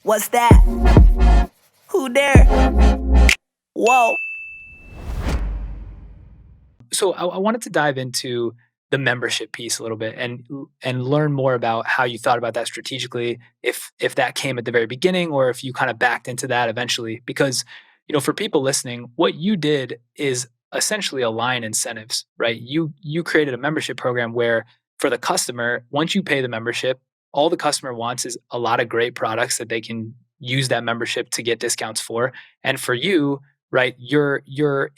What's that? Who there? Whoa. So I wanted to dive into the membership piece a little bit and learn more about how you thought about that strategically, if that came at the very beginning or if you kind of backed into that eventually. Because, for people listening, what you did is essentially align incentives, right? You created a membership program where for the customer, once you pay the membership, all the customer wants is a lot of great products that they can use that membership to get discounts for. And for you, right, you're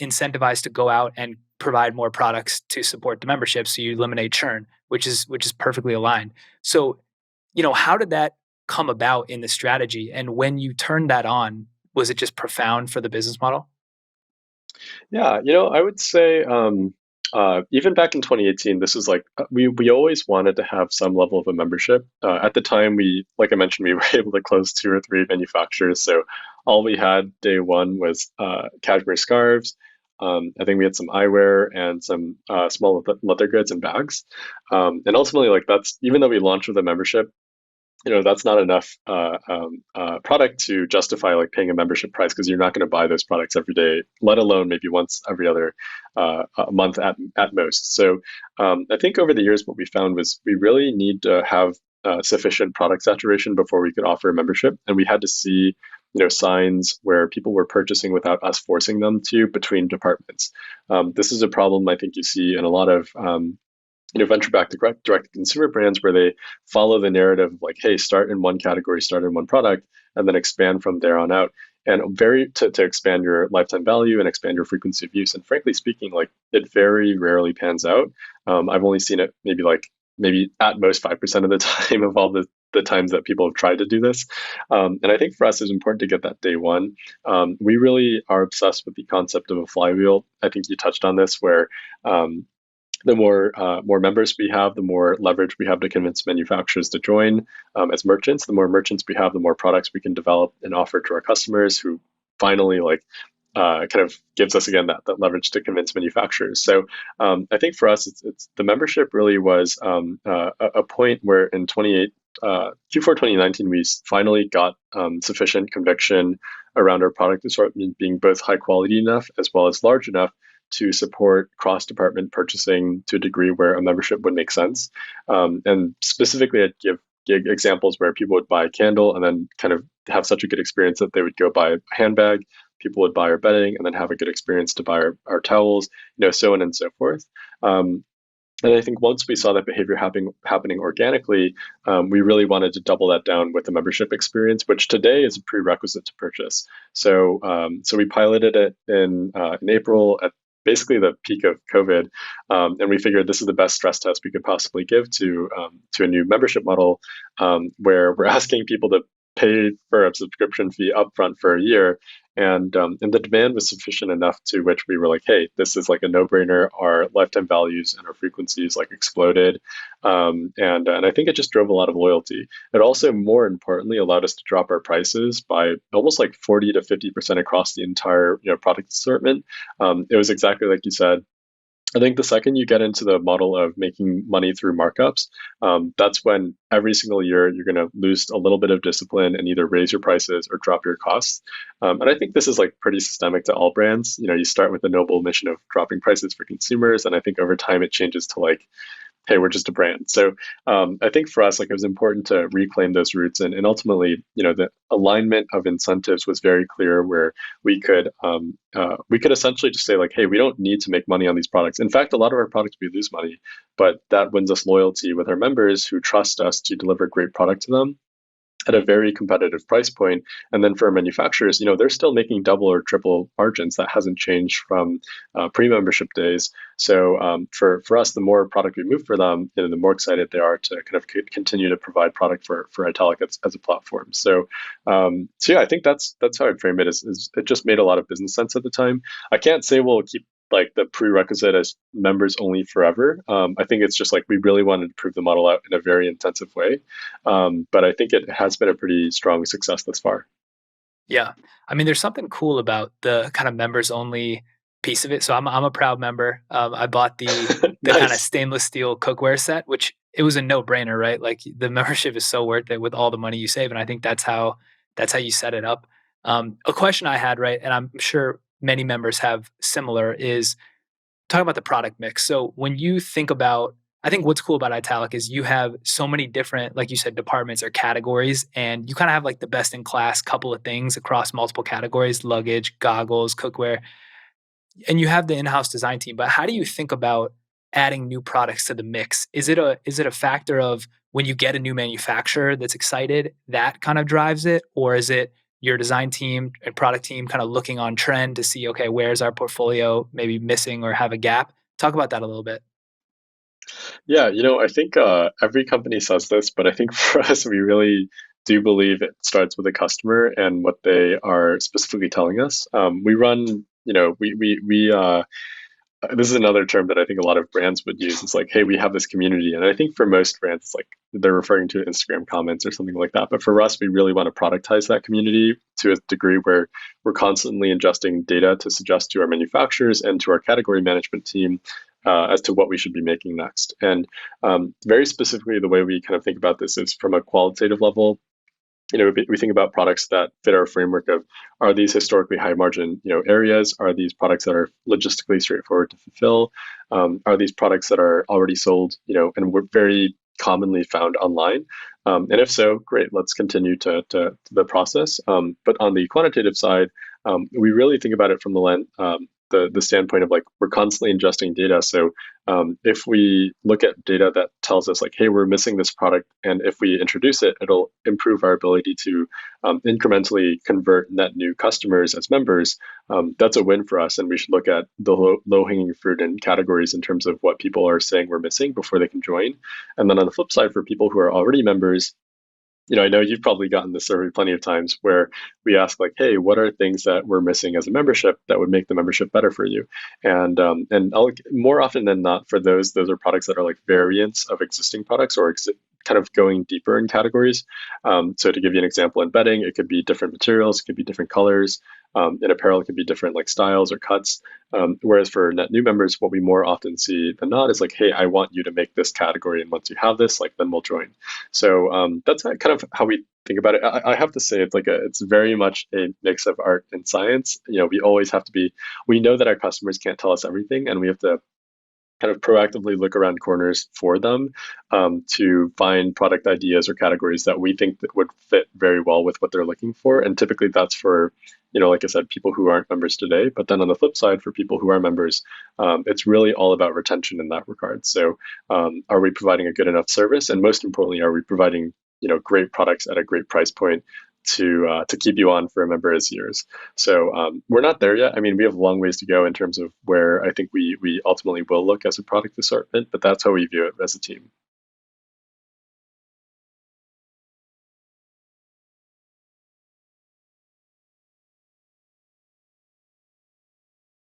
incentivized to go out and provide more products to support the membership, so you eliminate churn, which is perfectly aligned. So, how did that come about in the strategy? And when you turned that on, was it just profound for the business model? Yeah, I would say even back in 2018, this was like we always wanted to have some level of a membership. At the time, like I mentioned, we were able to close two or three manufacturers, so all we had day one was cashmere scarves. I think we had some eyewear and some small leather goods and bags. And ultimately, like that's even though we launched with a membership, that's not enough product to justify like paying a membership price because you're not going to buy those products every day, let alone maybe once every other a month at most. So I think over the years, what we found was we really need to have sufficient product saturation before we could offer a membership, and we had to see signs where people were purchasing without us forcing them to between departments. This is a problem I think you see in a lot of venture-backed direct consumer brands where they follow the narrative of like, hey, start in one category, start in one product, and then expand from there on out. And to expand your lifetime value and expand your frequency of use. And frankly speaking, like it very rarely pans out. I've only seen it maybe at most 5% of the time of all the times that people have tried to do this. And I think for us, it's important to get that day one. We really are obsessed with the concept of a flywheel. I think you touched on this where the more members we have, the more leverage we have to convince manufacturers to join as merchants. The more merchants we have, the more products we can develop and offer to our customers, who finally kind of gives us again that leverage to convince manufacturers. So I think for us, it's the membership really was a point where in Q4 2019 we finally got sufficient conviction around our product assortment being both high quality enough as well as large enough to support cross-department purchasing to a degree where a membership would make sense. And specifically, I'd give examples where people would buy a candle and then kind of have such a good experience that they would go buy a handbag. People would buy our bedding and then have a good experience to buy our towels, so on and so forth. And I think once we saw that behavior happening organically, we really wanted to double that down with the membership experience, which today is a prerequisite to purchase. So we piloted it in April at basically the peak of COVID, and we figured this is the best stress test we could possibly give to a new membership model, where we're asking people to pay for a subscription fee upfront for a year, and the demand was sufficient enough to which we were like, hey, this is like a no-brainer. Our lifetime values and our frequencies like exploded, and I think it just drove a lot of loyalty. It also, more importantly, allowed us to drop our prices by almost like 40 to 50% across the entire product assortment. It was exactly like you said. I think the second you get into the model of making money through markups, that's when every single year you're going to lose a little bit of discipline and either raise your prices or drop your costs. And I think this is like pretty systemic to all brands. You start with the noble mission of dropping prices for consumers, and I think over time it changes to like, hey, we're just a brand. So I think for us, like it was important to reclaim those roots, and ultimately, the alignment of incentives was very clear, where we could essentially just say like, hey, we don't need to make money on these products. In fact, a lot of our products we lose money, but that wins us loyalty with our members who trust us to deliver great product to them at a very competitive price point. And then for our manufacturers, they're still making double or triple margins. That hasn't changed from pre-membership days. So for us, the more product we move for them, the more excited they are to kind of continue to provide product for Italic as a platform. So yeah, I think that's how I'd frame it. Is it just made a lot of business sense at the time. I can't say we'll keep like the prerequisite as members only forever. I think it's just like we really wanted to prove the model out in a very intensive way. But I think it has been a pretty strong success thus far. Yeah. I mean, there's something cool about the kind of members only piece of it. So I'm a proud member. I bought the kind of Nice. stainless steel cookware set, which it was a no brainer, right? Like the membership is so worth it with all the money you save. And I think that's how that's how you set it up. A question I had, right, and I'm sure many members have similar, is talking about the product mix. So when you think about, I think what's cool about Italic is you have so many different, like you said, departments or categories, and you kind of have like the best in class couple of things across multiple categories: luggage, goggles, cookware, and you have the in-house design team. But how do you think about adding new products to the mix? Is it a factor of when you get a new manufacturer that's excited, that kind of drives it, or is it your design team and product team kind of looking on trend to see, okay, where's our portfolio maybe missing or have a gap? Talk about that a little bit. Yeah, I think every company says this, but I think for us, we really do believe it starts with the customer and what they are specifically telling us. We run, this is another term that I think a lot of brands would use. It's like, hey, we have this community. And I think for most brands, it's like they're referring to Instagram comments or something like that. But for us, we really want to productize that community to a degree where we're constantly ingesting data to suggest to our manufacturers and to our category management team as to what we should be making next. And very specifically, the way we kind of think about this is from a qualitative level. We think about products that fit our framework of, are these historically high margin areas? Are these products that are logistically straightforward to fulfill? Are these products that are already sold and were very commonly found online? And if so, great, let's continue to the process. But on the quantitative side, we really think about it from the standpoint of, like, we're constantly ingesting data. So if we look at data that tells us, like, hey, we're missing this product, and if we introduce it, it'll improve our ability to incrementally convert net new customers as members, that's a win for us. And we should look at the low-hanging fruit in categories in terms of what people are saying we're missing before they can join. And then on the flip side, for people who are already members, I know you've probably gotten this survey plenty of times where we ask, like, hey, what are things that we're missing as a membership that would make the membership better for you? And more often than not, for those are products that are like variants of existing products, or kind of going deeper in categories. So to give you an example, in bedding, it could be different materials, it could be different colors. In apparel, it could be different, like, styles or cuts. Whereas for net new members, what we more often see than not is like, hey, I want you to make this category, and once you have this, like, then we'll join. So that's kind of how we think about it. I have to say, it's very much a mix of art and science. We always have to be. We know that our customers can't tell us everything, and we have to kind of proactively look around corners for them to find product ideas or categories that we think that would fit very well with what they're looking for. And typically that's for, like I said, people who aren't members today. But then on the flip side, for people who are members, it's really all about retention in that regard. So are we providing a good enough service? And most importantly, are we providing great products at a great price point to keep you on for a member as years? So we're not there yet. I mean, we have a long ways to go in terms of where I think we ultimately will look as a product assortment, but that's how we view it as a team.